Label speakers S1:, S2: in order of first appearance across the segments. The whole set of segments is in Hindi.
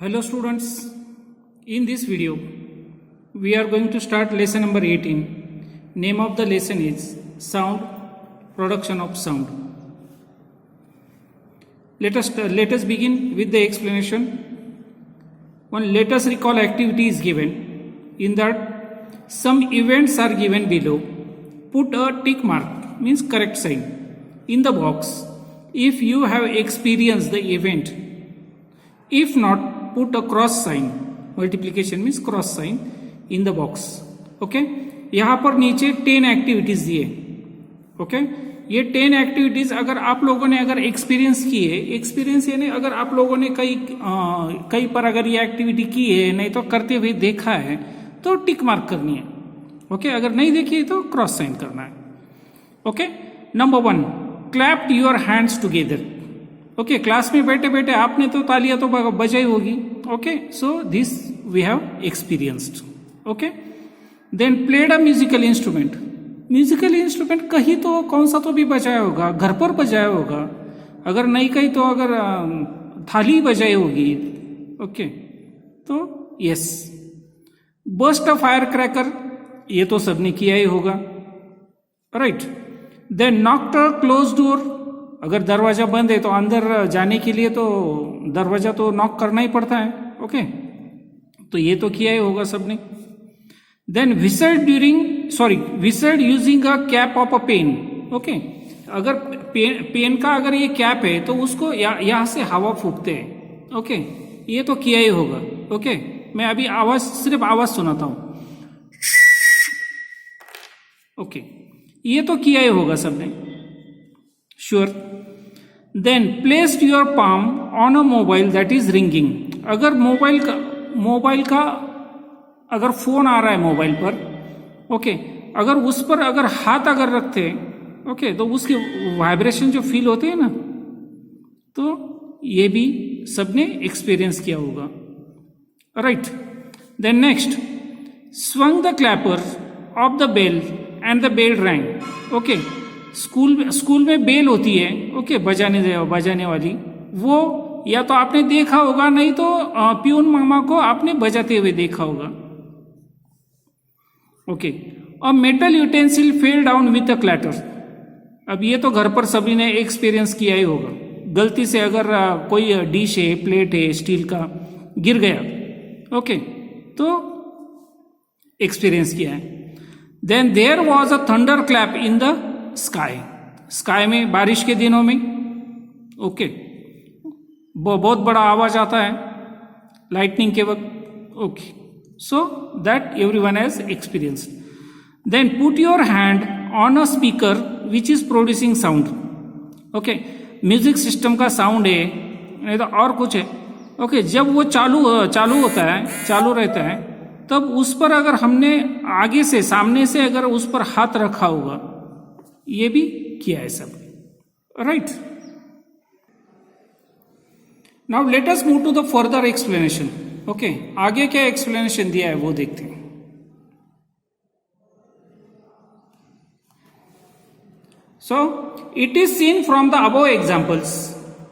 S1: Hello students, in this video we are going to start lesson number 18. Name of the lesson is Sound, Production of Sound. Let us begin with the explanation. Let us recall activity is given. In that some events are given below. Put a tick mark, means correct sign, in the box if you have experienced the event. If not, put a cross sign, multiplication means cross sign in the box. Okay यहाँ पर नीचे 10 एक्टिविटीज दिए. ओके ये 10 एक्टिविटीज अगर आप लोगों ने अगर एक्सपीरियंस की है, एक्सपीरियंस यानी अगर आप लोगों ने कई पर अगर ये एक्टिविटी की है, नहीं तो करते हुए देखा है तो टिक मार्क करनी है. ओके अगर नहीं देखी है तो क्रॉस साइन करना है. Okay number 1, clap your hands together. Okay class में बैठे बैठे आपने तो तालियां तो बजाई होगी. Okay so this we have experienced. Okay then played a musical instrument. Musical instrument कहीं तो कौन सा तो भी बजाया होगा, घर पर बजाया होगा, अगर नहीं कहीं तो अगर थाली बजाई होगी. ओके तो yes. Bust a fire cracker, ये तो सबने किया ही होगा, right. Then knocked a close door, अगर दरवाजा बंद है तो अंदर जाने के लिए तो दरवाजा तो नॉक करना ही पड़ता है. ओके तो ये तो किया ही होगा सबने. Then whistled using a cap of a pen. Okay अगर पेन का अगर ये कैप है तो उसको यहां से हवा फूकते हैं. ओके ये तो किया ही होगा. ओके मैं अभी सिर्फ आवाज सुनाता हूं. ओके ये तो किया ही होगा सबने, sure. Then placed your palm on a mobile that is ringing. अगर मोबाइल का अगर फोन आ रहा है मोबाइल पर, ओके अगर उस पर अगर हाथ अगर रखते हैं, ओके तो उसके वाइब्रेशन जो फील होते हैं ना, तो ये भी सबने एक्सपीरियंस किया होगा, right. Then next, swung the clapper of the bell and the bell rang. Okay school में बेल होती है, ओके बजाने वाली, वो या तो आपने देखा होगा, नहीं तो प्यून मामा को आपने बजाते हुए देखा होगा. Okay a metal utensil fell down with a clatter. अब ये तो घर पर सभी ने एक्सपीरियंस किया ही होगा. गलती से अगर कोई डिश है, प्लेट है स्टील का, गिर गया, ओके तो एक्सपीरियंस किया है. Then there was a thunder clap in the sky में बारिश के दिनों में. ओके बहुत बड़ा आवाज आता है लाइटनिंग के वक्त. Okay so that everyone has experience. Then put your hand on a speaker which is producing sound. Okay music system का साउंड है, नहीं तो और कुछ है. ओके जब वो चालू रहता है तब उस पर अगर हमने आगे से सामने से अगर उस पर हाथ रखा होगा, ये भी किया है सब, right. Now let us move to the further explanation. Okay आगे क्या एक्सप्लेनेशन दिया है वो देखते हैं. So it is seen from the above examples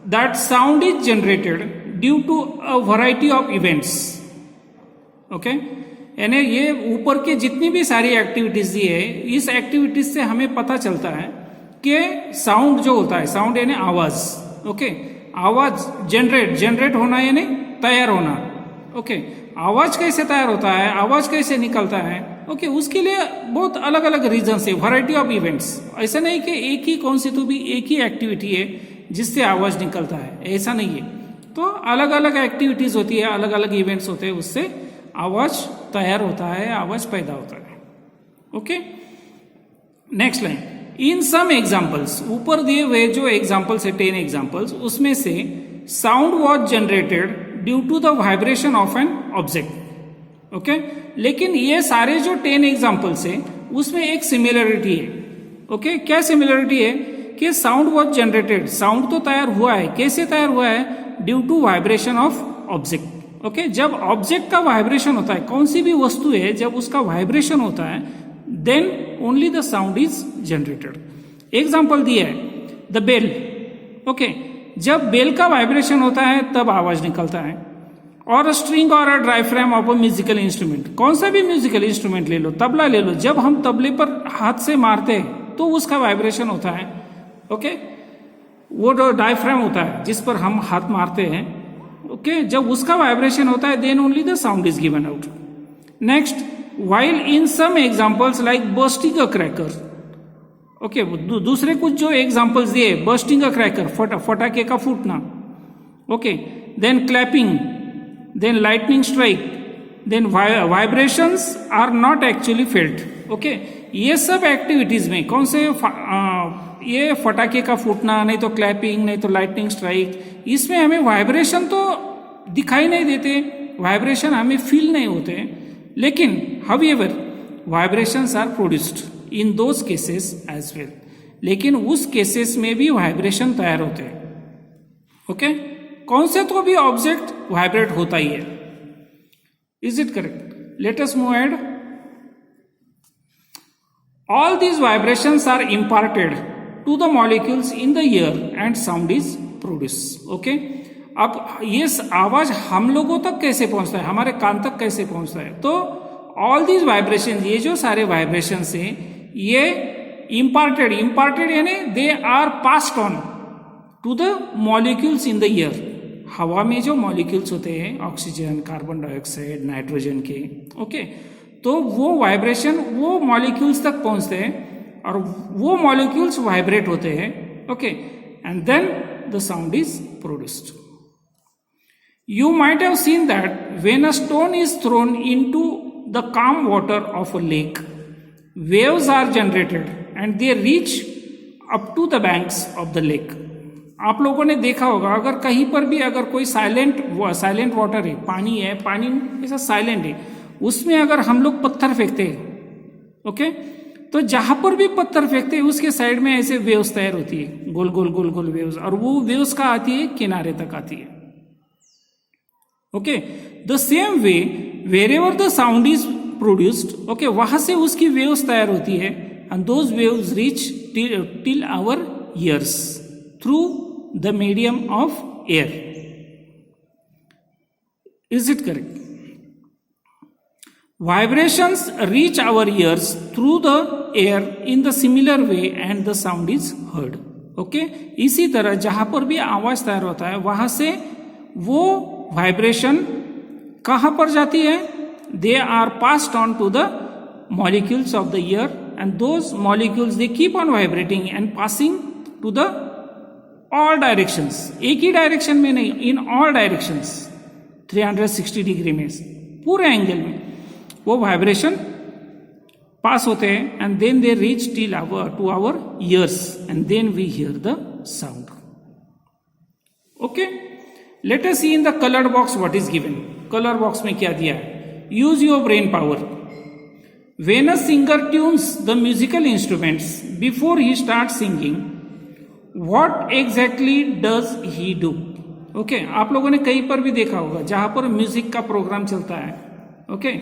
S1: that sound is generated due to a variety of events. Okay यानी ये ऊपर के जितनी भी सारी एक्टिविटीज दी है, इस एक्टिविटीज से हमें पता चलता है कि साउंड जो होता है, साउंड यानी आवाज. ओके आवाज जनरेट होना यानी तैयार होना. ओके आवाज कैसे तैयार होता है, आवाज कैसे निकलता है, ओके उसके लिए बहुत अलग अलग रीजन है, वैरायटी ऑफ इवेंट्स. ऐसा नहीं कि एक ही कौन सी तो भी एक ही एक्टिविटी है जिससे आवाज निकलता है, ऐसा नहीं है. तो अलग अलग एक्टिविटीज होती है, अलग अलग इवेंट्स होते हैं, उससे आवाज तैयार होता है, आवाज पैदा होता है. ओके नेक्स्ट लाइन, इन सम एग्जाम्पल्स, ऊपर दिए हुए जो एग्जाम्पल्स है 10 एग्जाम्पल्स, उसमें से sound was generated due to the vibration of an object. Okay लेकिन ये सारे जो 10 एग्जाम्पल्स है उसमें एक सिमिलरिटी है. ओके क्या सिमिलरिटी है कि साउंड वॉज जनरेटेड, साउंड तो तैयार हुआ है, कैसे तैयार हुआ है, due to vibration of object. Okay जब ऑब्जेक्ट का वाइब्रेशन होता है, कौन सी भी वस्तु है जब उसका वाइब्रेशन होता है, then only the sound is generated. Example दिया है द बेल. ओके जब बेल का वाइब्रेशन होता है तब आवाज निकलता है. और स्ट्रिंग और diaphragm of a musical instrument. कौन सा भी म्यूजिकल इंस्ट्रूमेंट ले लो, तबला ले लो, जब हम तबले पर हाथ से मारते हैं तो उसका वाइब्रेशन होता है। ओके, वो जो डायफ्राम होता है जिस पर हम हाथ मारते हैं, ओके, जब उसका वाइब्रेशन होता है then only the sound is given out. Next, while in some examples like bursting a cracker, okay, दूसरे कुछ जो एग्जांपल्स दिए, bursting a cracker, फटाके का फूटना, okay, then clapping, then lightning strike, then vibrations are not actually felt. Okay, ये सब एक्टिविटीज में कौन से ये फटाके का फूटना, नहीं तो क्लैपिंग, नहीं तो लाइटनिंग स्ट्राइक, इसमें हमें वाइब्रेशन तो दिखाई नहीं देते, वाइब्रेशन हमें फील नहीं होते, लेकिन however vibrations are produced in those cases as well, लेकिन उस केसेस में भी वाइब्रेशन तैयार होते हैं। ओके, कौन से तो भी ऑब्जेक्ट वाइब्रेट होता ही है। Is it correct? Let us move ahead. All these vibrations are imparted to the molecules in the ear and sound is produced। Okay, अब ये आवाज हम लोगों तक कैसे पहुंचता है, हमारे कान तक कैसे पहुंचता है? तो ऑल दीज वाइब्रेशन, ये जो सारे वाइब्रेशन है ये इम्पार्टेड यानी they are passed on to the molecules in the ear. हवा में जो मॉलिक्यूल्स होते हैं, ऑक्सीजन, कार्बन डाइऑक्साइड, नाइट्रोजन के, ओके, तो वो वाइब्रेशन वो मॉलिक्यूल्स तक पहुंचते हैं और वो मॉलिक्यूल्स वाइब्रेट होते हैं। Okay, and then the sound is produced. You might have seen that when a stone is thrown into the calm water of a lake, waves are generated and they reach up to the banks of the lake। आप लोगों ने देखा होगा, अगर कहीं पर भी अगर कोई साइलेंट वाटर है, पानी है, पानी ऐसा साइलेंट है, उसमें अगर हम लोग पत्थर फेंकते हैं, ओके, तो जहां पर भी पत्थर फेंकते हैं उसके साइड में ऐसे वेव्स तैयार होती है, गोल गोल गोल गोल वेव्स, और वो वेव्स का आती है किनारे तक आती है। Okay, the same way wherever the sound is produced, okay, वहां से उसकी वेव्स तैयार होती है and those waves reach till our ears through the medium of air. Is it correct? Vibrations reach our ears through the air in the similar way and the sound is heard. Okay, इसी तरह जहां पर भी आवाज तैयार होता है वहां से वो वाइब्रेशन कहां पर जाती है? They are passed on to the molecules of the ear and those molecules they keep on vibrating and passing to the all directions. एक ही डायरेक्शन में नहीं, इन ऑल डायरेक्शंस, 360 डिग्री में, पूरे एंगल में वो वाइब्रेशन पास होते हैं and then they reach till to our ears and then we hear the sound. Okay, let us see in the coloured box what is given. Colour box में क्या दिया है? Use your brain power. When a singer tunes the musical instruments before he start singing, what exactly does he do? Okay, आप लोगों ने कहीं पर भी देखा होगा जहां पर म्यूजिक का प्रोग्राम चलता है, ओके,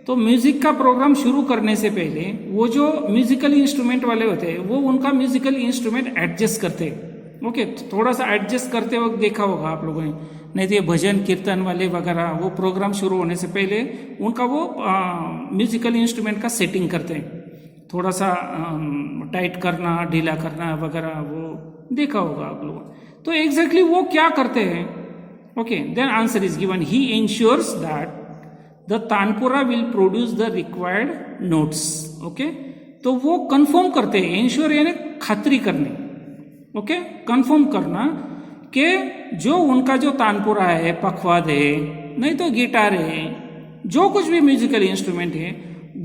S1: तो म्यूजिक का प्रोग्राम शुरू करने से पहले वो जो म्यूजिकल इंस्ट्रूमेंट वाले होते हैं वो उनका म्यूजिकल इंस्ट्रूमेंट एडजस्ट करते हैं। ओके, थोड़ा सा एडजस्ट करते वक्त देखा होगा आप लोगों ने, नहीं तो ये भजन कीर्तन वाले वगैरह वो प्रोग्राम शुरू होने से पहले उनका वो म्यूजिकल इंस्ट्रूमेंट का सेटिंग करते हैं, थोड़ा सा टाइट करना, ढीला करना वगैरह, वो देखा होगा आप लोगों। तो एग्जैक्टली वो क्या करते हैं? Okay, then answer is given, he ensures that the tanpura will produce the required notes. Okay, तो वो कंफर्म करते हैं, इंश्योर यानी खातरी करनी, ओके, कंफर्म करना कि जो उनका जो तानपुरा है, पखवाद है, नहीं तो गिटार है, जो कुछ भी म्यूजिकल इंस्ट्रूमेंट है,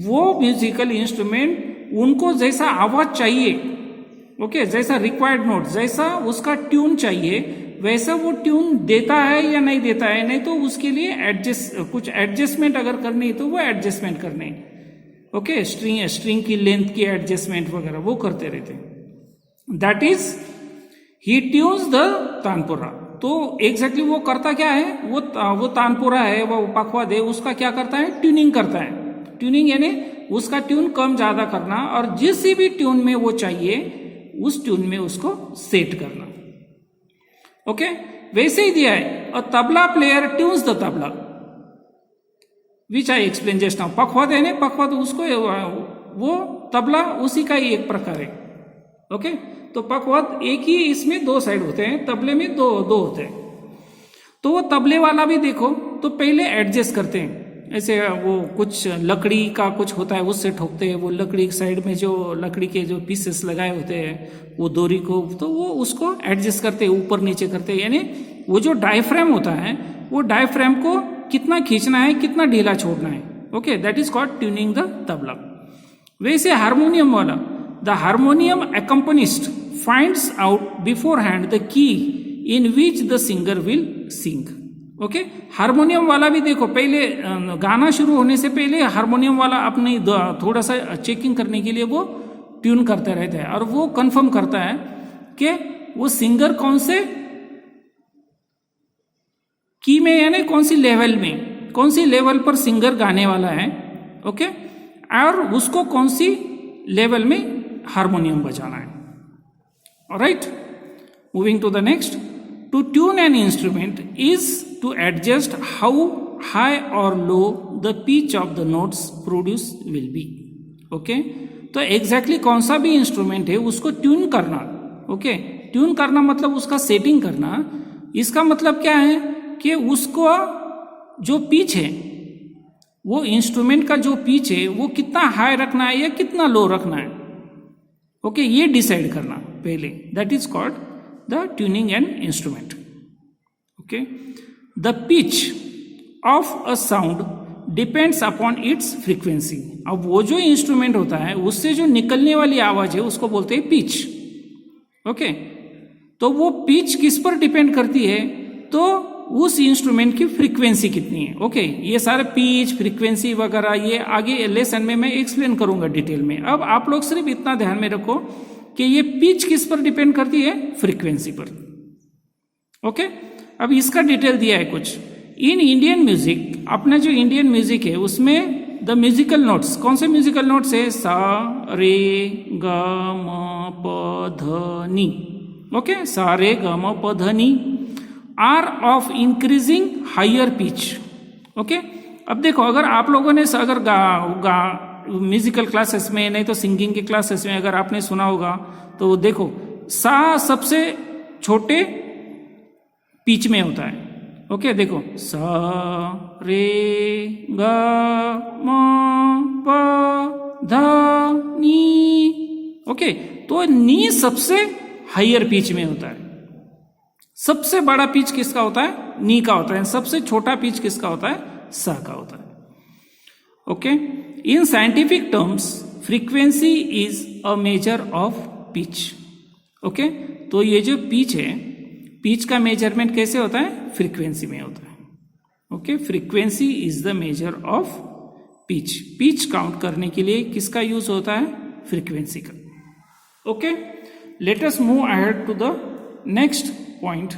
S1: वो म्यूजिकल इंस्ट्रूमेंट उनको जैसा आवाज चाहिए, ओके, जैसा रिक्वायर्ड नोट, जैसा उसका ट्यून चाहिए, वैसा वो ट्यून देता है या नहीं देता है, नहीं तो उसके लिए कुछ एडजस्टमेंट अगर करनी है तो वो एडजस्टमेंट करने, ओके, स्ट्रिंग की लेंथ की एडजस्टमेंट वगैरह वो करते रहते हैं। That is he tunes the tanpura. तो एग्जैक्टली वो करता क्या है? वो तानपुरा है, वो पखवाद है, उसका क्या करता है? ट्यूनिंग करता है। ट्यूनिंग यानी उसका ट्यून कम ज्यादा करना और जिस भी ट्यून में वो चाहिए उस ट्यून में उसको सेट करना। ओके, वैसे ही दिया है, a tabla player tunes the tabla which I explain just now. पखवाद है ना, पखवाद उसको वो तबला उसी का ही एक प्रकार है। ओके, तो पखवाद एक ही, इसमें दो साइड होते हैं, तबले में दो होते हैं। तो वो तबले वाला भी देखो तो पहले एडजस्ट करते हैं, ऐसे वो कुछ लकड़ी का कुछ होता है उससे ठोकते हैं, वो लकड़ी साइड में जो लकड़ी के जो पीसेस लगाए होते हैं वो डोरी को, तो वो उसको एडजस्ट करते हैं, ऊपर नीचे करते हैं। यानी वो जो डायफ्राम होता है वो डायफ्राम को कितना खींचना है, कितना ढीला छोड़ना है। Okay, that is called tuning the tabla. वैसे हारमोनियम वाला, the harmonium accompanist finds out before hand the key in which the singer will sing. Okay, harmonium वाला भी देखो, पहले गाना शुरू होने से पहले हारमोनियम वाला अपनी थोड़ा सा चेकिंग करने के लिए वो ट्यून करते रहता है, और वो कंफर्म करता है कि वो सिंगर कौन से की में, यानी कौन सी लेवल पर सिंगर गाने वाला है। ओके, और उसको कौन सी लेवल में हारमोनियम बजाना है। Alright, moving to the next. To tune an instrument is to adjust how high or low the pitch of the notes produced will be. Okay? तो exactly कौन सा भी इंस्ट्रूमेंट है उसको ट्यून करना। ओके, ट्यून करना मतलब उसका सेटिंग करना। इसका मतलब क्या है कि उसको जो पिच है, वो इंस्ट्रूमेंट का जो पिच है वो कितना हाई रखना है या कितना लो रखना है। ओके, ये डिसाइड करना पहले, that is called the tuning an instrument. Okay, the pitch of a sound depends upon its frequency. अब वो जो इंस्ट्रूमेंट होता है उससे जो निकलने वाली आवाज है उसको बोलते हैं पिच। ओके, तो वो पिच किस पर डिपेंड करती है, तो उस इंस्ट्रूमेंट की फ्रीक्वेंसी कितनी है। ओके, ये सारे पिच, फ्रीक्वेंसी वगैरह ये आगे लेसन में मैं एक्सप्लेन करूंगा डिटेल में। अब आप लोग सिर्फ इतना ध्यान में रखो कि ये पिच किस पर डिपेंड करती है, फ्रीक्वेंसी पर। ओके, अब इसका डिटेल दिया है कुछ। इन इंडियन म्यूजिक, अपना जो इंडियन म्यूजिक है उसमें द म्यूजिकल नोट्स, कौन से म्यूजिकल नोट्स है, सा रे ग म प ध नी। ओके, सा रे ग म प ध नी are of increasing higher pitch. Okay, अब देखो, अगर आप लोगों ने अगर म्यूजिकल क्लासेस में, नहीं तो सिंगिंग के क्लासेस में अगर आपने सुना होगा तो देखो, सा सबसे छोटे पिच में होता है। ओके, देखो, सा रे ग म प ध नी। ओके, तो नी सबसे हायर पिच में होता है। सबसे बड़ा पिच किसका होता है, नी का होता है। सबसे छोटा पिच किसका होता है, सा का होता है। Okay, in scientific terms frequency is a major of pitch. Okay, तो ये जो पिच है, पिच का मेजरमेंट कैसे होता है, फ्रीक्वेंसी में होता है। Okay, frequency is the measure of pitch. Pitch count करने के लिए किसका यूज होता है, फ्रीक्वेंसी का। Okay, let us move ahead to the next point.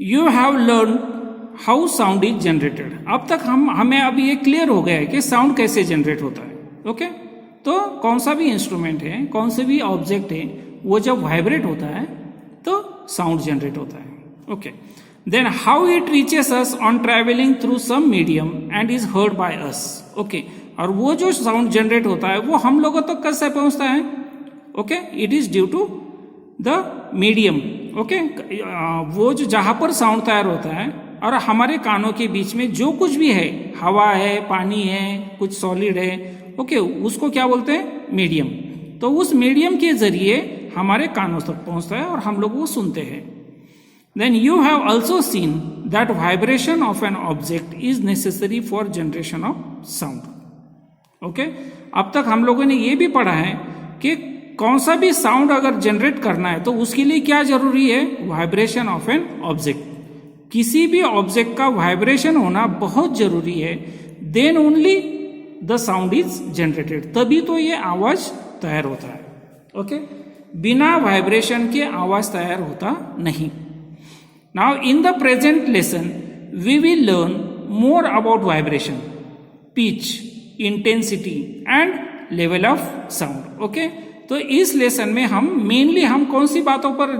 S1: You have learn how sound is generated. अब तक हमें अभी ये क्लियर हो गया है कि साउंड कैसे जनरेट होता है। ओके, तो कौन सा भी इंस्ट्रूमेंट है, कौन से भी ऑब्जेक्ट है, वो जब वाइब्रेट होता है तो साउंड जनरेट होता है। Okay, then how it reaches us on travelling through some medium and is heard by us. Okay, और वो जो साउंड जनरेट होता है वो हम लोगों तक कैसे पहुंचता है। Okay, it is due to the medium. Okay, वो जो जहां पर साउंड तैयार होता है और हमारे कानों के बीच में जो कुछ भी है, हवा है, पानी है, कुछ सॉलिड है, ओके, उसको क्या बोलते हैं, मीडियम। तो उस मीडियम के जरिए हमारे कानों तक पहुंचता है और हम लोग वो सुनते हैं। Then you have also seen that vibration of an object is necessary for generation of sound. Okay, अब तक हम लोगों ने ये भी पढ़ा है कि कौन सा भी साउंड अगर जनरेट करना है तो उसके लिए क्या जरूरी है, वाइब्रेशन ऑफ एन ऑब्जेक्ट। किसी भी ऑब्जेक्ट का वाइब्रेशन होना बहुत जरूरी है, then only the sound is generated, तभी तो ये आवाज तैयार होता है। ओके, बिना वाइब्रेशन के आवाज तैयार होता नहीं। Now in the present lesson we will learn more about vibration, pitch, intensity and level of sound. Okay, तो तो इस लेसन में हम मेनली हम कौन सी बातों पर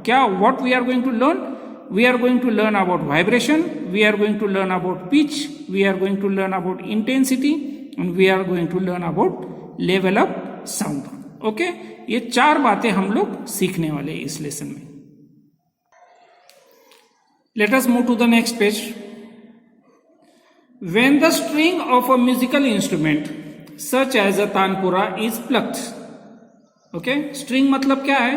S1: क्या what we are going to learn? We are going to learn about vibration, we are going to learn about pitch, we are going to learn about intensity and we are going to learn about level up sound. Okay, ये 4 बातें हम लोग सीखने वाले हैं इस लेसन में। Let us move to the next page. When the string of a musical instrument such as a tanpura is plucked, okay, string मतलब क्या है?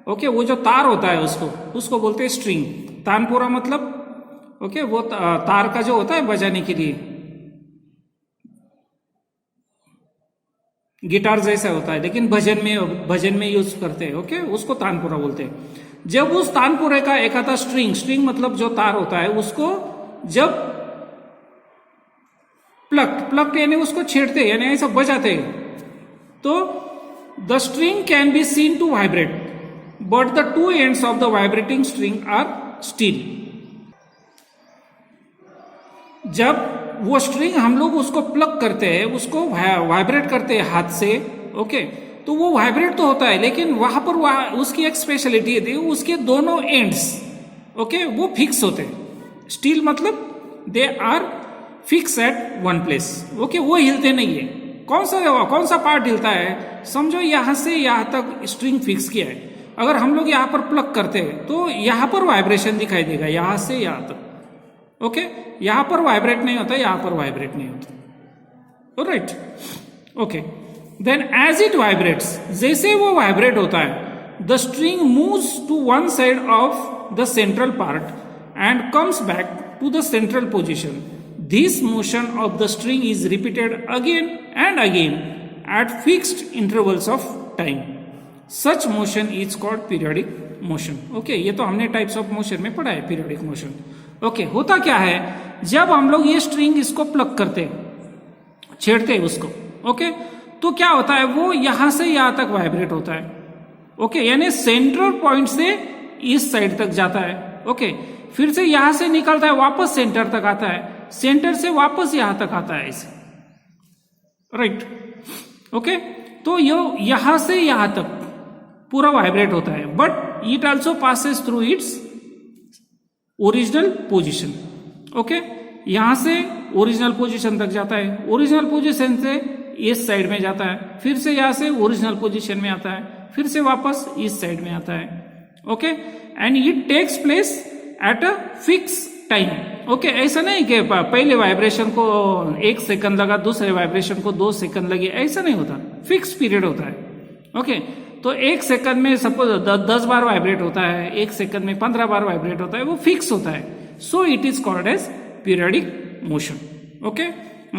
S1: ओके, वो जो तार होता है उसको बोलते हैं स्ट्रिंग। तानपुरा मतलब ओके, वो तार का जो होता है बजाने के लिए, गिटार जैसा होता है लेकिन भजन में यूज करते हैं। ओके, उसको तानपुरा बोलते हैं। जब उस तानपुरे का एक आता स्ट्रिंग मतलब जो तार होता है, उसको जब प्लक्ड यानी उसको छेड़ते यानी ऐसा बजाते, तो the string can be seen to vibrate but the 2 ends of the vibrating string are still। जब वो स्ट्रिंग हम लोग उसको प्लग करते हैं, उसको वाइब्रेट करते हैं हाथ से, ओके, तो वो वाइब्रेट तो होता है लेकिन वहां पर उसकी एक स्पेशलिटी है, उसके दोनों एंड्स ओके वो फिक्स होते हैं। स्टिल मतलब they are fix at one place. Okay, वो हिलते नहीं है। कौन सा पार्ट हिलता है? समझो यहां से यहां तक स्ट्रिंग फिक्स किया है, अगर हम लोग यहां पर प्लग करते हैं तो यहां पर वाइब्रेशन दिखाई देगा यहां से यहां तक। ओके, यहां पर वाइब्रेट नहीं होता, यहां पर वाइब्रेट नहीं होता। Right, okay, then as it vibrates, जैसे वो वाइब्रेट होता है, the string moves to one side of the central part and comes back to the central position. This motion of the string is repeated again and again at fixed intervals of time. Such motion is called periodic motion. Okay, ये तो हमने टाइप्स ऑफ मोशन में पढ़ा है, पीरियोडिक मोशन। ओके, होता क्या है, जब हम लोग ये स्ट्रिंग इसको प्लग करते छेड़ते उसको, ओके, तो क्या होता है, वो यहां से यहां तक वाइब्रेट होता है। ओके, यानी सेंट्रल पॉइंट से इस साइड तक जाता है। ओके, फिर से यहां से निकलता है, वापस सेंटर तक आता है, सेंटर से वापस यहां तक आता है ऐसे। राइट, ओके, तो यहां से यहां तक पूरा वाइब्रेट होता है, but it also passes through its original position. Okay, यहां से ओरिजिनल पोजिशन तक जाता है, ओरिजिनल पोजिशन से इस साइड में जाता है, फिर से यहां से ओरिजिनल पोजिशन में आता है, फिर से वापस इस साइड में आता है। Okay, and it takes place at a fix time. Okay, ऐसा नहीं कि पहले वाइब्रेशन को 1 सेकंड लगा, दूसरे वाइब्रेशन को 2 सेकंड लगे, ऐसा नहीं होता, फिक्स पीरियड होता है। ओके, तो 1 सेकंड में सपोज 10 बार वाइब्रेट होता है, 1 सेकंड में 15 बार वाइब्रेट होता है, वो फिक्स होता है। So it is called as periodic motion. Okay,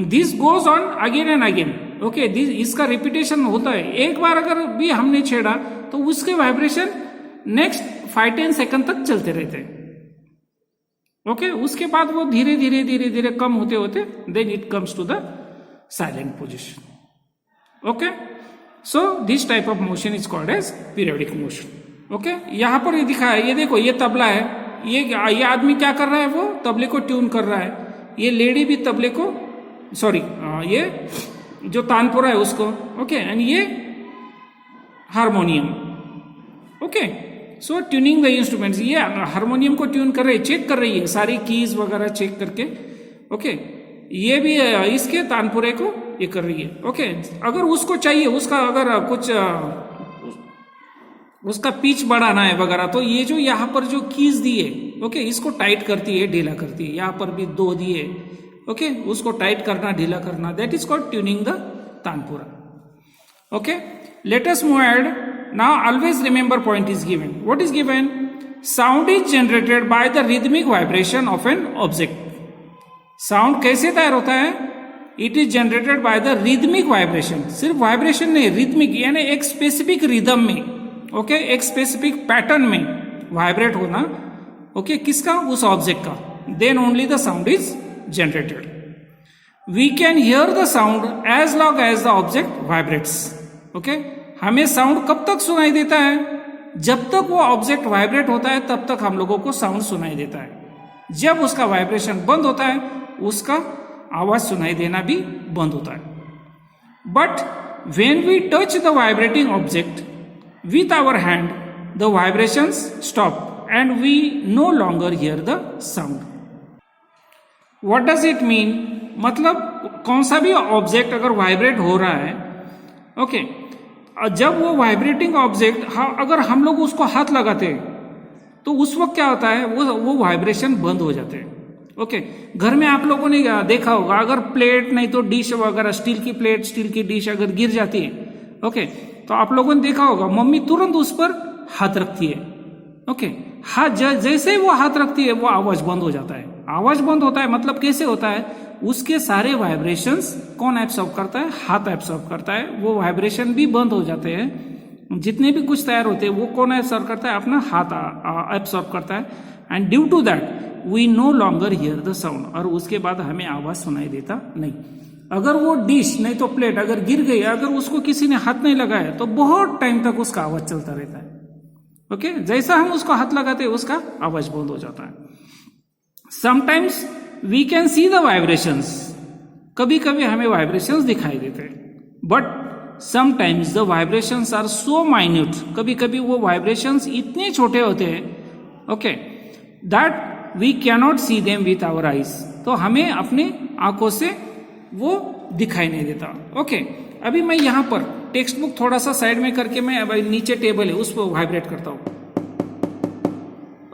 S1: this goes on again and again. Okay, इसका रिपीटेशन होता है। एक बार अगर भी हमने छेड़ा तो उसके वाइब्रेशन नेक्स्ट 5-10 सेकंड तक चलते रहते हैं। ओके, उसके बाद वो धीरे धीरे कम होते होते then it comes to the silent position. Okay, so this type of motion is called as periodic motion. Okay, यहां पर ये दिखा है, ये देखो, ये तबला है, ये आदमी क्या कर रहा है, वो तबले को ट्यून कर रहा है। ये लेडी भी तबले को, सॉरी, ये जो तानपुरा है उसको, ओके, एंड ये harmonium. Okay, so tuning the instruments, ये हारमोनियम को ट्यून कर रही है, चेक कर रही है सारी कीज वगैरह चेक करके। ओके, ये भी इसके तानपुरे को ये कर रही है। ओके, अगर उसको चाहिए, उसका अगर कुछ उसका पिच बढ़ाना है वगैरह, तो ये जो यहाँ पर जो कीज दिए, ओके, इसको टाइट करती है, ढीला करती है। यहाँ पर भी 2 दिए, ओके, उसको टाइट करना, ढीला करना, that is called tuning the tanpura. Okay, let us move ahead. Now always remember point is given. What is given? Sound is generated by the rhythmic vibration of an object. Sound कैसे तैयार होता है? It is generated by the rhythmic vibration. सिर्फ वाइब्रेशन नहीं, रिदमिक यानी एक स्पेसिफिक रिदम में, ओके, एक स्पेसिफिक पैटर्न में वाइब्रेट होना, ओके, किसका? उस ऑब्जेक्ट का। Then only the sound is generated. We can hear the sound as long as the object vibrates. Okay, हमें साउंड कब तक सुनाई देता है? जब तक वो ऑब्जेक्ट वाइब्रेट होता है तब तक हम लोगों को साउंड सुनाई देता है। जब उसका वाइब्रेशन बंद होता है, उसका आवाज सुनाई देना भी बंद होता है। But when we touch the vibrating object with our hand, the vibrations stop and we no longer hear the sound. What does it mean? मतलब कौन सा भी ऑब्जेक्ट अगर वाइब्रेट हो रहा है, ओके, जब वो वाइब्रेटिंग ऑब्जेक्ट अगर हम लोग उसको हाथ लगाते हैं तो उस वक्त क्या होता है, वो वाइब्रेशन बंद हो जाते हैं. ओके, घर में आप लोगों ने देखा होगा, अगर प्लेट नहीं तो डिश वगैरह, स्टील की प्लेट, स्टील की डिश अगर गिर जाती है, ओके, तो आप लोगों ने देखा होगा मम्मी तुरंत उस पर हाथ रखती है. ओके, हाथ जैसे ही वो हाथ रखती है वो आवाज बंद हो जाता है. आवाज बंद होता है मतलब कैसे होता है, उसके सारे वाइब्रेशंस कौन एब्सॉर्ब करता है, हाथ एब्सॉर्ब करता है. वो वाइब्रेशन भी बंद हो जाते हैं, जितने भी कुछ तैयार होते हैं वो कौन एब्सॉर्ब करता है, अपना हाथ एब्सॉर्ब करता है. And due to that we no longer hear the sound, और उसके बाद हमें आवाज सुनाई देता नहीं. अगर वो डिश नहीं तो प्लेट अगर गिर गई, अगर उसको किसी ने हाथ नहीं लगाया तो बहुत टाइम तक उसका आवाज चलता रहता है. ओके, जैसा हम उसको हाथ लगाते हैं उसका आवाज बंद हो जाता है. Sometimes we can see the vibrations, कभी कभी हमें वाइब्रेशंस दिखाई देते हैं. But sometimes the vibrations are so minute, कभी कभी वो वाइब्रेशंस इतने छोटे होते हैं, okay, that we cannot see them with our eyes, तो हमें अपनी आंखों से वो दिखाई नहीं देता. ओके, अभी मैं यहां पर टेक्स्ट बुक थोड़ा सा साइड में करके मैं अब नीचे टेबल है उस पर वाइब्रेट करता हूं.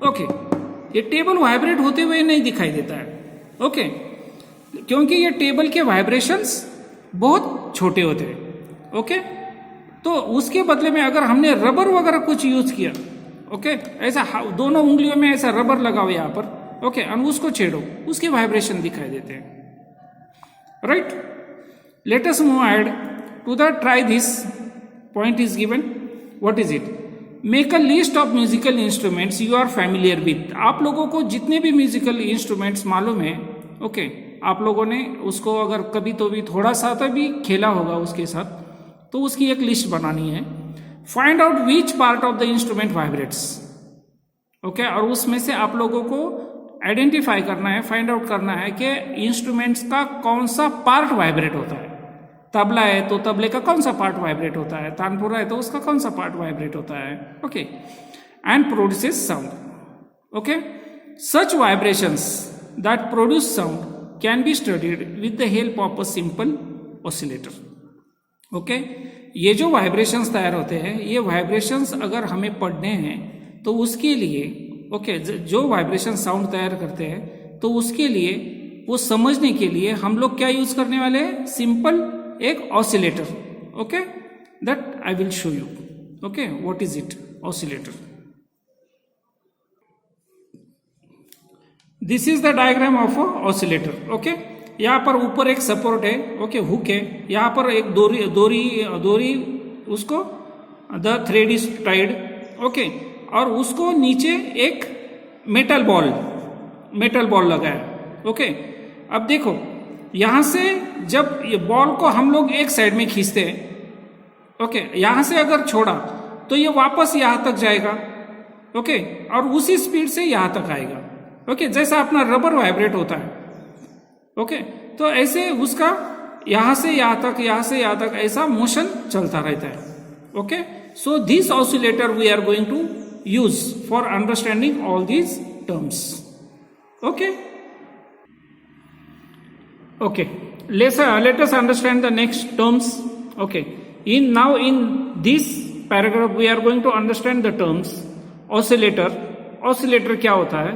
S1: ओके, ये टेबल वाइब्रेट होते हुए नहीं दिखाई देता है. ओके, क्योंकि ये टेबल के वाइब्रेशंस बहुत छोटे होते हैं. ओके, तो उसके बदले में अगर हमने रबर वगैरह कुछ यूज किया, ओके, ऐसा दोनों उंगलियों में ऐसा रबर लगाओ यहां पर, ओके, और उसको छेड़ो, उसके वाइब्रेशन दिखाई देते हैं. Right, let us move ahead to the try this. Point is given. What is it? Make a list of musical instruments you are familiar with. आप लोगों को जितने भी म्यूजिकल इंस्ट्रूमेंट्स मालूम है, ओके, आप लोगों ने उसको अगर कभी तो भी थोड़ा सा तो भी खेला होगा उसके साथ, तो उसकी एक लिस्ट बनानी है. Find out which part of the instrument vibrates. Okay, और उसमें से आप लोगों को आइडेंटिफाई करना है, फाइंड आउट करना है कि इंस्ट्रूमेंट्स का कौन सा पार्ट वाइब्रेट होता है. तबला है तो तबले का कौन सा पार्ट वाइब्रेट होता है, तानपुरा है तो उसका कौन सा पार्ट वाइब्रेट होता है. Okay, and produces sound. Okay, such vibrations that produce sound can be studied with the help of a simple oscillator. Okay, ये जो वाइब्रेशंस तैयार होते हैं, ये वाइब्रेशंस अगर हमें पढ़ने हैं तो उसके लिए, ओके, जो वाइब्रेशन साउंड तैयार करते हैं तो उसके लिए वो समझने के लिए हम लोग क्या यूज करने वाले हैं, सिंपल एक oscillator. Okay, that I will show you. Okay, what is it? Oscillator. This is the diagram of a oscillator. Okay, यहाँ पर ऊपर एक सपोर्ट है, ओके, हुक है, यहाँ पर एक दोरी उसको the thread is tied. Okay, और उसको नीचे एक मेटल बॉल लगा है. ओके, अब देखो यहां से जब ये बॉल को हम लोग एक साइड में खींचते हैं, ओके, यहां से अगर छोड़ा तो ये वापस यहां तक जाएगा. ओके, और उसी स्पीड से यहां तक आएगा. ओके, जैसा अपना रबर वाइब्रेट होता है. ओके, तो ऐसे उसका यहां से यहां तक, यहां से यहां तक ऐसा मोशन चलता रहता है. Okay, so this oscillator we are going to use for understanding all these terms. Okay, let us understand the next terms. Okay, in this paragraph we are going to understand the terms oscillator क्या होता है,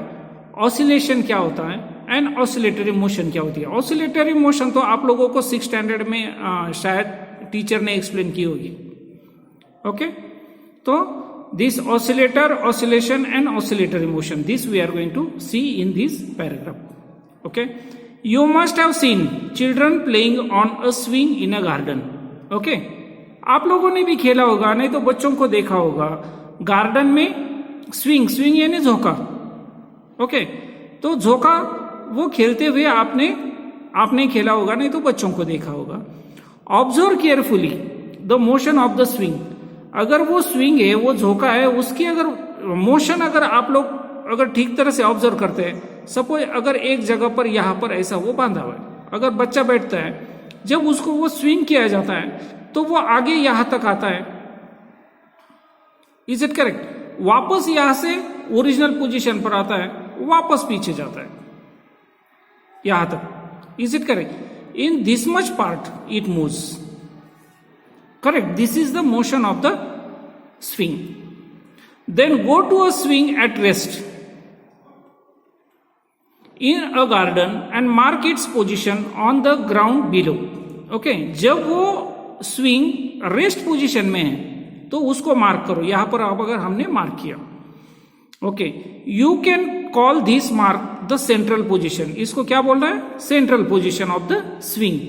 S1: oscillation क्या होता है, एंड ऑसिलेटरी मोशन क्या होती है. ऑसिलेटरी मोशन तो आप लोगों को 6th स्टैंडर्ड में शायद टीचर ने एक्सप्लेन की होगी. ओके, तो this oscillator, oscillation and oscillatory motion, this we are going to see in this paragraph. Okay, you must have seen children playing on a swing in a garden. Okay, आप लोगों ने भी खेला होगा, नहीं तो बच्चों को देखा होगा गार्डन में स्विंग यानी झोंका. ओके, तो झोंका वो खेलते हुए आपने खेला होगा, नहीं तो बच्चों को देखा होगा. Observe carefully the motion of the swing. अगर वो स्विंग है, वो झोंका है, उसकी अगर मोशन अगर आप लोग अगर ठीक तरह से ऑब्जर्व करते हैं, सपोज अगर एक जगह पर यहां पर ऐसा वो बांधा हुआ है, अगर बच्चा बैठता है, जब उसको वो स्विंग किया जाता है तो वो आगे यहां तक आता है। Is it correct? वापस यहां से ओरिजिनल पोजीशन पर आता है, वापस पीछे जाता है यहां तक। Is it correct? In this much part it moves. Correct, this is the motion of the swing. Then go to a swing at rest in a garden and mark its position on the ground below. Okay, जब वो स्विंग रेस्ट पोजीशन में है तो उसको मार्क करो। यहां पर अब अगर हमने मार्क किया, okay, you can call this mark the central position. इसको क्या बोल रहा है? Central position of the swing.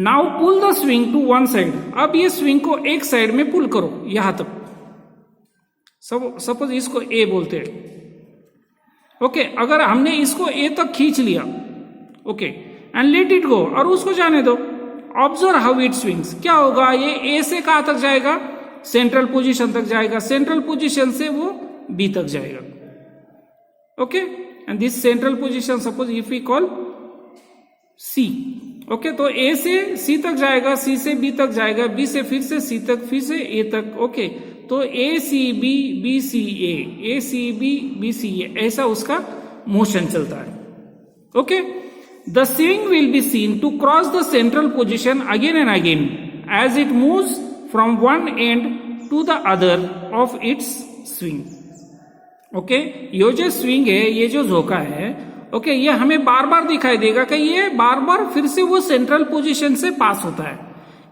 S1: Now pull the swing to one side. अब ये स्विंग को एक साइड में पुल करो यहां तक। सपोज इसको ए बोलते हैं। ओके, अगर हमने इसको ए तक खींच लिया, okay, and let it go, और उसको जाने दो। Observe how it swings. क्या होगा? ये ए से कहां तक जाएगा? सेंट्रल पोजीशन तक जाएगा। सेंट्रल पोजीशन से वो बी तक जाएगा। Okay, and this central position suppose if we call C. Okay, तो ए से सी तक जाएगा, सी से बी तक जाएगा, बी से फिर से सी तक, फिर से ए तक। ओके, तो A C B, B C A C B C A, ऐसा उसका मोशन चलता है। Okay, the swing will be seen to cross the central position again and again as it moves from one end to the other of its swing. Okay, ये जो स्विंग है, ये जो झोंका है, ओके, ये हमें बार बार दिखाई देगा कि ये बार बार फिर से वो सेंट्रल पोजीशन से पास होता है।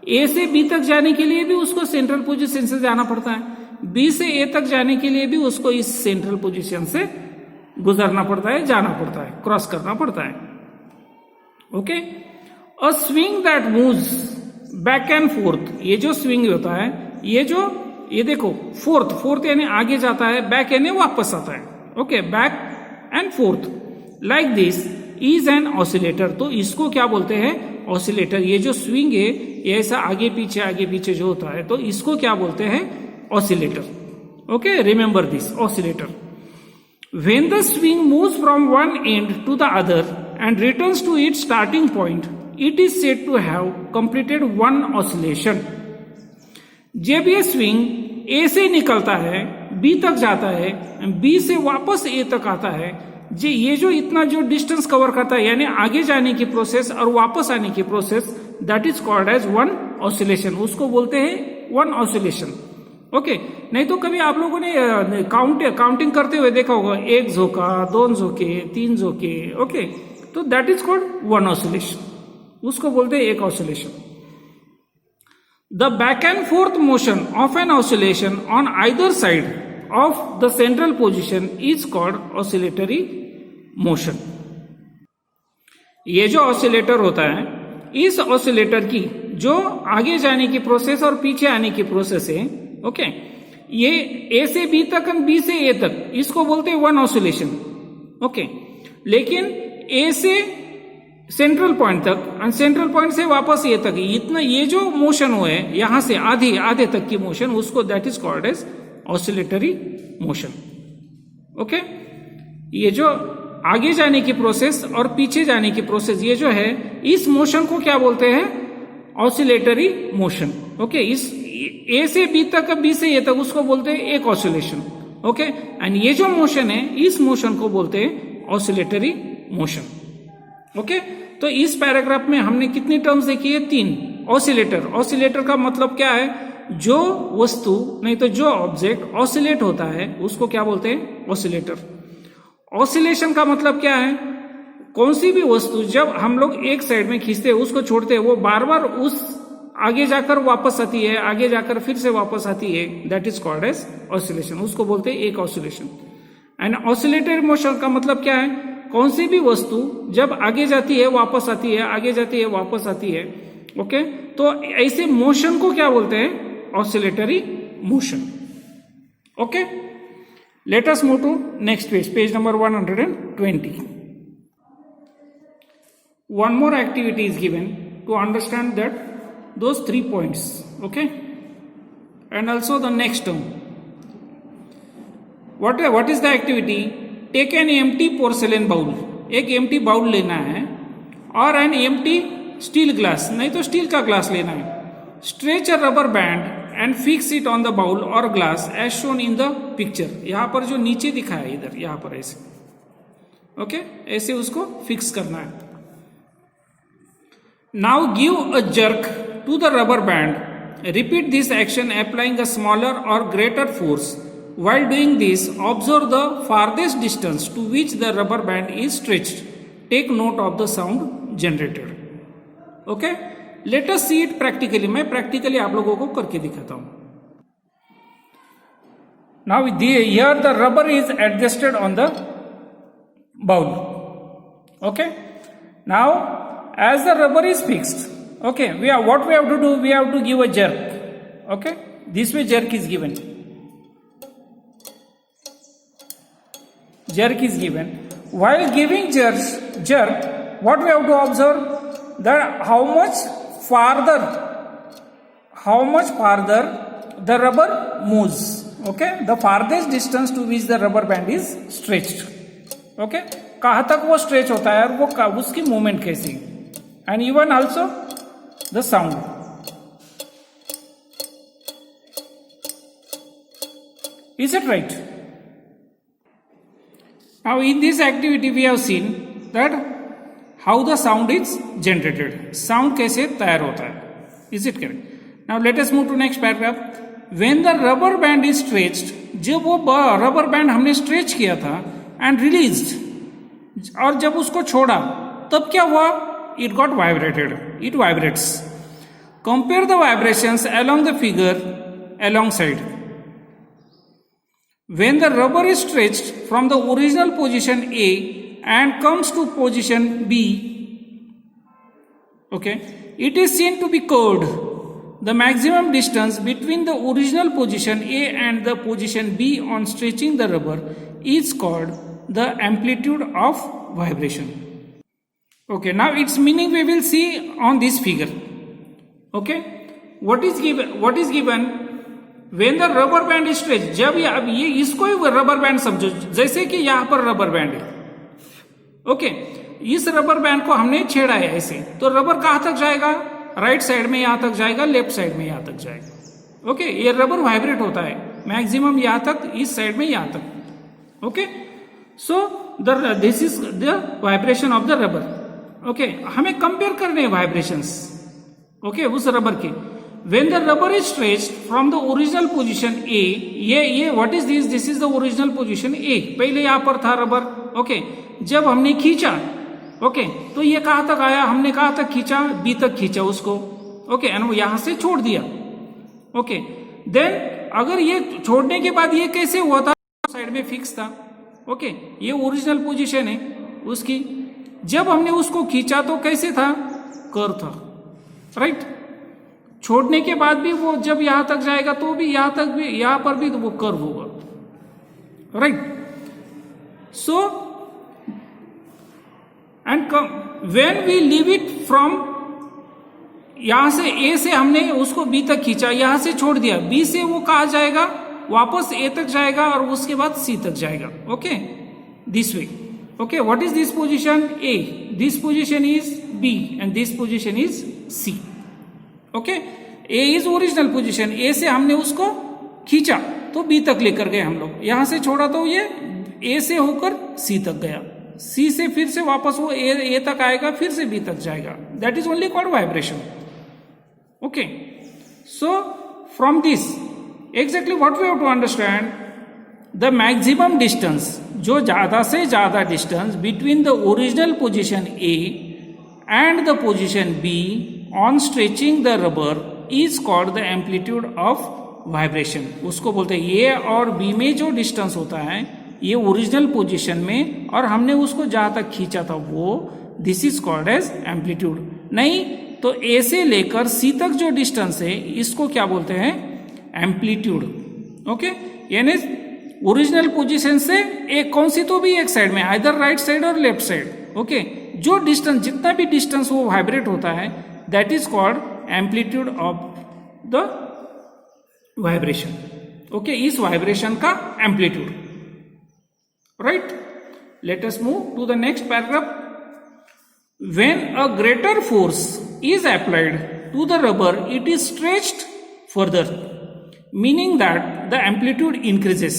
S1: ए से बी तक जाने के लिए भी उसको सेंट्रल पोजीशन से जाना पड़ता है, बी से ए तक जाने के लिए भी उसको इस सेंट्रल पोजीशन से गुजरना पड़ता है, जाना पड़ता है, क्रॉस करना पड़ता है। Okay, a swing that moves back and fourth. ये जो स्विंग होता है, ये देखो, फोर्थ यानी आगे जाता है, बैक यानी वापस आता है। Okay, back and fourth like this is an oscillator. तो इसको क्या बोलते हैं? ऑसिलेटर। ये जो स्विंग है, ये ऐसा आगे पीछे जो होता है, तो इसको क्या बोलते हैं? Oscillator. Okay, remember this, oscillator. When the swing moves from one end to the other end returns to its starting point, it is said to have completed one oscillation. जब ये स्विंग ए से निकलता है, बी तक जाता है, बी से वापस ए तक आता है, ये जो इतना जो डिस्टेंस कवर करता है, यानी आगे जाने की प्रोसेस और वापस आने की process, that is called as one oscillation. उसको बोलते हैं वन ऑसिलेशन। ओके, नहीं तो कभी आप लोगों ने काउंटिंग करते हुए देखा होगा, एक झोंका, दो झोंके, तीन झोंके। ओके, तो that is called one oscillation, उसको बोलते हैं एक oscillation. The back and forth motion of an oscillation on either side of the central position is called oscillatory motion. ये जो ऑसिलेटर होता है, इस ऑसिलेटर की जो आगे जाने की प्रोसेस और पीछे आने की प्रोसेस है, ओके, ये ए से बी तक और बी से ए तक, इसको बोलते हैं वन ऑसिलेशन। ओके, लेकिन ए से सेंट्रल पॉइंट तक और सेंट्रल पॉइंट से वापस ए तक, इतना ये जो मोशन हुआ है यहां से आधे तक की मोशन, उसको that is called as oscillatory motion. Okay, ये जो आगे जाने की प्रोसेस और पीछे जाने की प्रोसेस, ये जो है, इस मोशन को क्या बोलते हैं? Oscillatory motion. ओके, इस ए से बी तक, बी से ए तक, उसको बोलते हैं एक ऑसिलेशन। ओके, एंड ये जो मोशन है, इस मोशन को बोलते हैं ऑसिलेटरी मोशन। ओके, तो इस पैराग्राफ में हमने कितनी टर्म्स देखी है? 3। ऑसिलेटर का मतलब क्या है? जो वस्तु नहीं तो जो ऑब्जेक्ट ऑसिलेट होता है उसको क्या बोलते हैं? ऑसिलेटर। ऑसिलेशन का मतलब क्या है? कौन सी भी वस्तु जब हम लोग एक साइड में खींचते हैं, उसको छोड़ते हैं, वो बार बार उस आगे जाकर वापस आती है, आगे जाकर फिर से वापस आती है, that is called as oscillation. उसको बोलते हैं एक ऑसिलेशन। एंड ऑसिलेटरी मोशन का मतलब क्या है? कौन सी भी वस्तु जब आगे जाती है वापस आती है, आगे जाती है वापस आती है। ओके, तो ऐसे मोशन को क्या बोलते हैं? Oscillatory motion. Okay, let us move to next page number 120. One more activity is given to understand that those 3 points, okay, and also the next term. What is the activity? Take an empty porcelain bowl. एक empty bowl लेना है और an empty steel glass, नहीं तो स्टील का ग्लास लेना है। Stretch a rubber band and fix it on the bowl और glass as shown in the picture. यहां पर जो नीचे दिखा है इधर, यहां पर ऐसे, ओके, ऐसे उसको फिक्स करना है। Now give a jerk to the rubber band. Repeat this action applying a smaller और greater force. While doing this, observe the farthest distance to which the rubber band is stretched. Take note of the sound generated. Okay? Let us see it practically. मैं practically आप लोगों को करके दिखाता हूं. Now here the rubber is adjusted on the bowl. Okay? Now as the rubber is fixed, okay, what we have to do? We have to give a jerk. Okay? This way jerk is given. Jerk is given. While giving jerk, what we have to observe? That how much farther the rubber moves. Okay, the farthest distance to which the rubber band is stretched. Okay, कहाँ तक वो stretch होता है और वो उसकी movement कैसी, and even also the sound. Is it right? Now in this activity we have seen that how the sound is generated. Sound कैसे तैयार होता है. Is it correct? Now let us move to next paragraph. When the rubber band is stretched, जब वो rubber band हमने stretch किया था and released, और जब उसको छोड़ा तब क्या हुआ? It got vibrated. It vibrates. Compare the vibrations along the figure alongside. When the rubber is stretched from the original position A and comes to position B, okay, it is seen to be curved. The maximum distance between the original position A and the position B on stretching the rubber is called the amplitude of vibration. Okay, now its meaning we will see on this figure. Okay, what is given? When the rubber band is stretched, जब अब ये इसको ही रबर बैंड समझो, जैसे कि यहां पर रबर बैंड है, ओके, इस रबर बैंड को हमने छेड़ा है ऐसे, तो रबर कहां तक जाएगा? राइट साइड में यहां तक जाएगा, लेफ्ट साइड में यहां तक जाएगा. ओके, ये रबर वाइब्रेट होता है मैक्सिमम यहां तक, इस साइड में यहां तक. Okay, so this is the vibration of the rubber. Okay, हमें कंपेयर करने हैं वाइब्रेशंस, ओके, उस रबर के. When the rubber is stretched from the original position A, ये what is this? This is the original position A. पहले यहाँ पर था रबर, ओके, जब हमने खींचा, ओके, तो ये कहाँ तक आया? हमने कहाँ तक खींचा? B तक खींचा उसको, ओके, एंड यहाँ से छोड़ दिया. ओके, देन अगर ये छोड़ने के बाद ये कैसे हुआ था? साइड में फिक्स था. ओके, ये ओरिजिनल पोजीशन है उसकी. जब हमने उसको खींचा तो कैसे था? कर्व था, राइट. छोड़ने के बाद भी वो जब यहां तक जाएगा तो भी यहां तक भी, यहां पर भी तो वो कर्व होगा, right. So and when we leave it from, यहां से ए से हमने उसको बी तक खींचा, यहां से छोड़ दिया, बी से वो कहा जाएगा वापस ए तक जाएगा और उसके बाद सी तक जाएगा. Okay, this way. Okay, what is this position? A. This position is B and this position is C. Okay, A is original position. A से हमने उसको खींचा तो बी तक लेकर गए हम लोग, यहां से छोड़ा तो ये ए से होकर सी तक गया, सी से फिर से वापस वो ए तक आएगा, फिर से बी तक जाएगा. That is only called vibration. Okay, so from this exactly what we have to understand, the maximum distance, जो ज्यादा से ज्यादा distance between the original position A and the position B on stretching the rubber is called the amplitude of vibration. उसको बोलते हैं ए और बी में जो डिस्टेंस होता है ये ओरिजिनल पोजीशन में, और हमने उसको जहां तक खींचा था वो, this is called as amplitude. नहीं तो ए से लेकर सी तक जो डिस्टेंस है इसको क्या बोलते हैं? एम्पलीट्यूड. ओके, यानी ओरिजिनल पोजीशन से एक कौन सी तो भी एक साइड में, आइदर राइट साइड और लेफ्ट साइड. ओके, जो डिस्टेंस, जितना भी डिस्टेंस वो वाइब्रेट होता है, that is called amplitude of the vibration. Okay, इस वाइब्रेशन का amplitude, right. Let us move to the next paragraph. When a greater force is applied to the rubber, it is stretched further, meaning that the amplitude increases.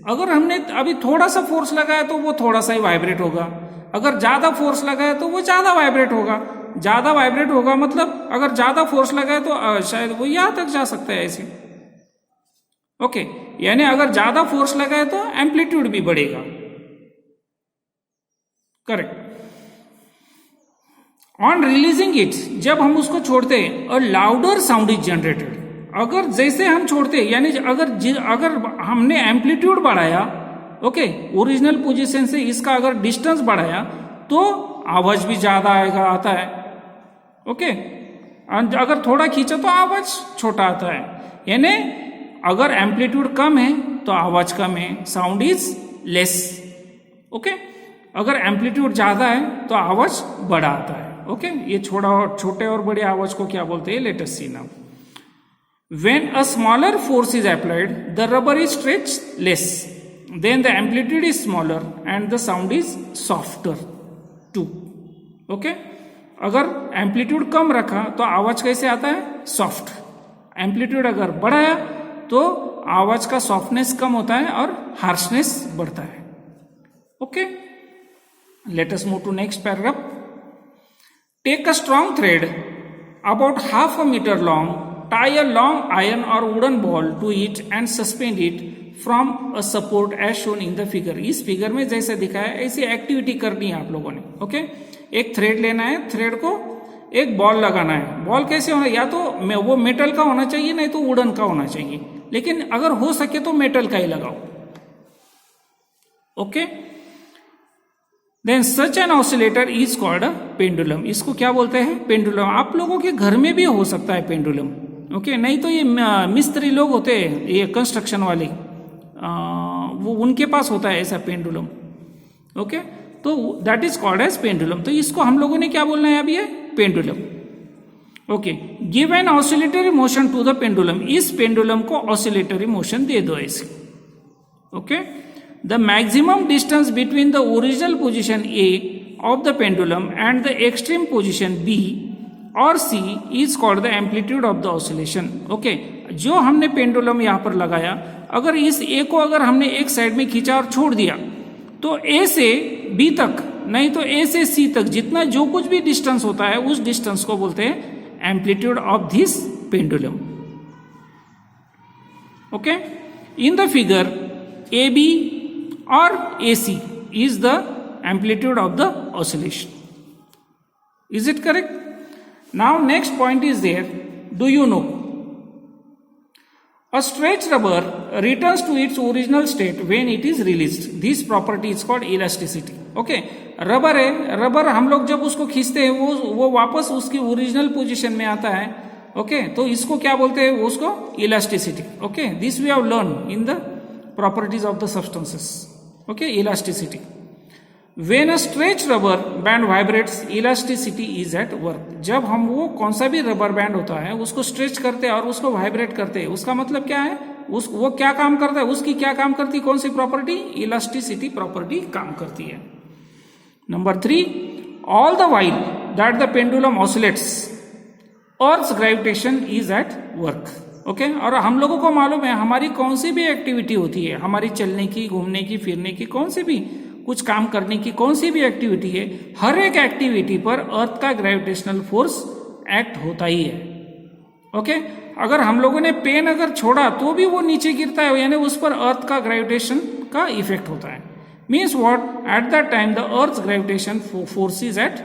S1: अगर हमने अभी थोड़ा सा फोर्स लगाया तो वो थोड़ा सा ही वाइब्रेट होगा, अगर ज्यादा फोर्स लगाया तो वो ज्यादा वाइब्रेट होगा. ज्यादा वाइब्रेट होगा मतलब अगर ज्यादा फोर्स लगाए तो शायद वो यहां तक जा सकता है ऐसे. ओके, यानी अगर ज्यादा फोर्स लगाए तो एम्पलीट्यूड भी बढ़ेगा. करेक्ट. ऑन रिलीजिंग इट, जब हम उसको छोड़ते हैं, अ लाउडर साउंड इज जनरेटेड. अगर जैसे हम छोड़ते यानी अगर हमने एम्पलीट्यूड बढ़ाया, ओके, ओरिजिनल पोजीशन से इसका अगर डिस्टेंस बढ़ाया तो आवाज भी ज्यादा आता है. ओके, अगर थोड़ा खींचा तो आवाज छोटा आता है. यानी अगर एम्पलीट्यूड कम है तो आवाज कम है, साउंड इज लेस. ओके, अगर एम्पलीट्यूड ज्यादा है तो आवाज बड़ा आता है. ओके, ये छोटे और बड़े आवाज को क्या बोलते हैं, let us see now. When a smaller force is applied, the rubber is stretched less. Then the amplitude is smaller and the sound is softer too. Okay? अगर एम्पलीट्यूड कम रखा तो आवाज कैसे आता है, सॉफ्ट. एम्पलीट्यूड अगर बढ़ाया तो आवाज का सॉफ्टनेस कम होता है और हार्शनेस बढ़ता है. Okay, let us move to next paragraph. Take a strong thread about half a meter long, tie a long iron or wooden ball to it and suspend it from a support as shown in the figure. इस फिगर में जैसे दिखाया ऐसी एक्टिविटी करनी है आप लोगों ने. ओके, एक थ्रेड लेना है, थ्रेड को एक बॉल लगाना है. बॉल कैसे होना, या तो वो मेटल का होना चाहिए नहीं तो वुडन का होना चाहिए, लेकिन अगर हो सके तो मेटल का ही लगाओ. Okay, then such an oscillator is called a pendulum. इसको क्या बोलते हैं, पेंडुलम. आप लोगों के घर में भी हो सकता है पेंडुलम. ओके, नहीं तो ये मिस्त्री लोग होते हैं, ये कंस्ट्रक्शन वाले, वो उनके पास होता है ऐसा पेंडुलम. ओके, तो that is called as pendulum. तो इसको हम लोगों ने क्या बोलना है अभी, है pendulum. Okay, give an oscillatory motion to the pendulum. इस पेंडुलम को ऑसिलेटरी मोशन दे दो ऐसे. Okay, the maximum distance between the original position A of the pendulum and the extreme position B or C is called the amplitude of the oscillation. Okay, जो हमने पेंडुलम यहाँ पर लगाया, अगर इस A को अगर हमने एक साइड में खींचा और छोड़ दिया तो A से B तक, नहीं तो A से C तक जितना जो कुछ भी डिस्टेंस होता है उस डिस्टेंस को बोलते हैं amplitude of this pendulum. Okay, in the figure AB or AC is the amplitude of the oscillation. Is it correct? Now next point is there. Do you know? A stretched rubber returns to its original state when it is released. This property is called elasticity. Okay, rubber है, रबर हम लोग जब उसको खींचते हैं वो वापस उसकी ओरिजिनल पोजीशन में आता है. ओके, तो इसको क्या बोलते हैं, उसको elasticity. Okay, this we have learn in the properties of the substances. Okay, elasticity. When a stretched rubber band vibrates, elasticity is at work. जब हम वो कौन सा भी रबर बैंड होता है उसको स्ट्रेच करते हैं और उसको वाइब्रेट करते हैं, उसका मतलब क्या है, वो क्या काम करता है, उसकी क्या काम करती है, कौन सी प्रॉपर्टी, इलास्टिसिटी प्रॉपर्टी काम करती है. Number 3, all the while that the pendulum oscillates, Earth's gravitation is at work. Okay, और हम लोगों को मालूम है हमारी कौन सी भी एक्टिविटी होती है, हमारी चलने की, घूमने की, फिरने की, कौन सी भी कुछ काम करने की कौन सी भी एक्टिविटी है, हर एक एक्टिविटी पर अर्थ का ग्रेविटेशनल फोर्स एक्ट होता ही है. ओके, अगर हम लोगों ने पेन अगर छोड़ा तो भी वो नीचे गिरता है, यानी उस पर अर्थ का ग्रेविटेशन का इफेक्ट होता है. Means what, at that time the earth gravitation force is at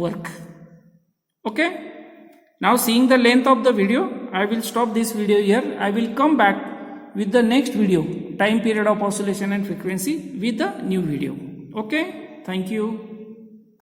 S1: work. Okay, now seeing the length of the video, I will stop this video here. I will come back with the next video, time period of oscillation and frequency, with the new video. Okay, thank you.